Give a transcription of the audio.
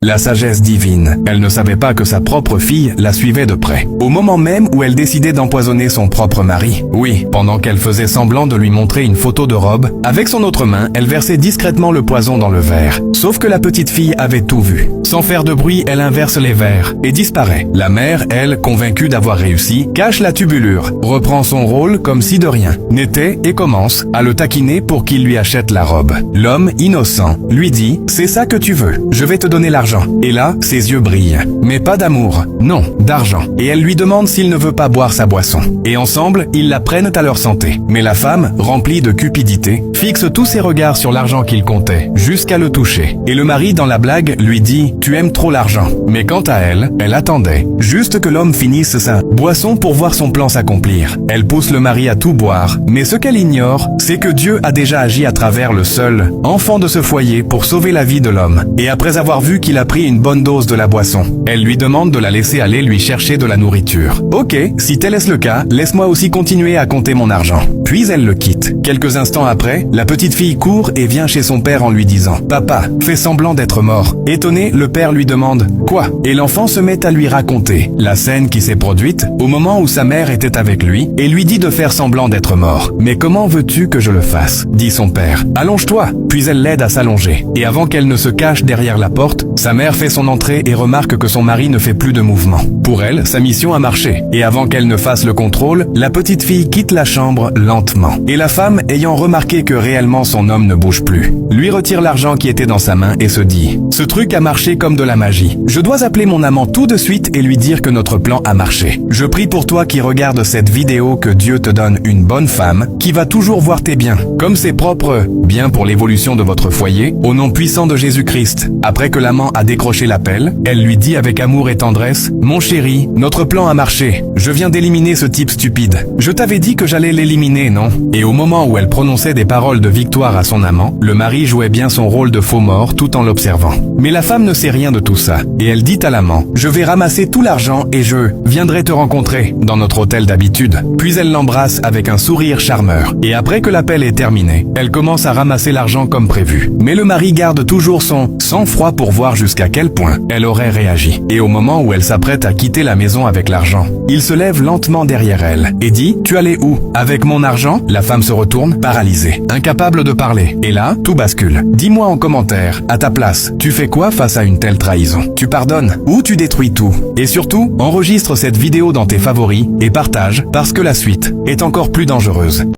La sagesse divine. Elle ne savait pas que sa propre fille la suivait de près. Au moment même où elle décidait d'empoisonner son propre mari. Oui, pendant qu'elle faisait semblant de lui montrer une photo de robe, avec son autre main, elle versait discrètement le poison dans le verre. Sauf que la petite fille avait tout vu. Sans faire de bruit, elle inverse les verres et disparaît. La mère, elle, convaincue d'avoir réussi, cache la tubulure, reprend son rôle comme si de rien n'était et commence à le taquiner pour qu'il lui achète la robe. L'homme, innocent, lui dit « C'est ça que tu veux, je vais te donner l'argent ». Et là, ses yeux brillent. Mais pas d'amour, non, d'argent. Et elle lui demande s'il ne veut pas boire sa boisson. Et ensemble, ils la prennent à leur santé. Mais la femme, remplie de cupidité, fixe tous ses regards sur l'argent qu'il comptait, jusqu'à le toucher. Et le mari, dans la blague, lui dit « Tu aimes trop l'argent ». Mais quant à elle, elle attendait juste que l'homme finisse sa boisson pour voir son plan s'accomplir. Elle pousse le mari à tout boire, mais ce qu'elle ignore, c'est que Dieu a déjà agi à travers le seul enfant de ce foyer pour sauver la vie de l'homme. Et après avoir vu qu'il a pris une bonne dose de la boisson, elle lui demande de la laisser aller lui chercher de la nourriture. Ok, si tel est le cas, laisse-moi aussi continuer à compter mon argent. Puis elle le quitte. Quelques instants après, la petite fille court et vient chez son père en lui disant « Papa, fais semblant d'être mort ». Étonné, le père lui demande « Quoi ?» Et l'enfant se met à lui raconter la scène qui s'est produite au moment où sa mère était avec lui et lui dit de faire semblant d'être mort. « Mais comment veux-tu que je le fasse ?» dit son père. « Allonge-toi ». Puis elle l'aide à s'allonger. Et avant qu'elle ne se cache derrière la porte, sa mère fait son entrée et remarque que son mari ne fait plus de mouvement. Pour elle, sa mission a marché. Et avant qu'elle ne fasse le contrôle, la petite fille quitte la chambre lentement. Et la femme, ayant remarqué que réellement son homme ne bouge plus, lui retire l'argent qui était dans sa main et se dit « Ce truc a marché comme de la magie. Je dois appeler mon amant tout de suite et lui dire que notre plan a marché. Je prie pour toi qui regarde cette vidéo que Dieu te donne une bonne femme qui va toujours voir tes biens, comme ses propres biens pour l'évolution de votre foyer, au nom puissant de Jésus-Christ. » Après que l'amant a décroché l'appel, elle lui dit avec amour et tendresse « Mon chéri, notre plan a marché. Je viens d'éliminer ce type stupide. Je t'avais dit que j'allais l'éliminer, non ?» Et au moment où elle prononçait des paroles de victoire à son amant, le mari jouait bien son rôle de faux mort tout en l'observant. Mais la femme ne sait rien de tout ça, et elle dit à l'amant « Je vais ramasser tout l'argent et je viendrai te rencontrer dans notre hôtel d'habitude. » Puis elle l'embrasse avec un sourire charmeur. Et après que l'appel est terminé, elle commence à ramasser l'argent comme prévu. Mais le mari garde toujours son sang-froid pour voir jusqu'à quel point elle aurait réagi. Et au moment où elle s'apprête à quitter la maison avec l'argent, il se lève lentement derrière elle et dit « Tu allais où ? Avec mon argent ?» La femme se retourne, paralysée, incapable de parler. Et là, tout bascule. Dis-moi en commentaire, à ta place, tu fais quoi face à une telle trahison ? Tu pardonnes ou tu détruis tout ? Et surtout, enregistre cette vidéo dans tes favoris et partage parce que la suite est encore plus dangereuse.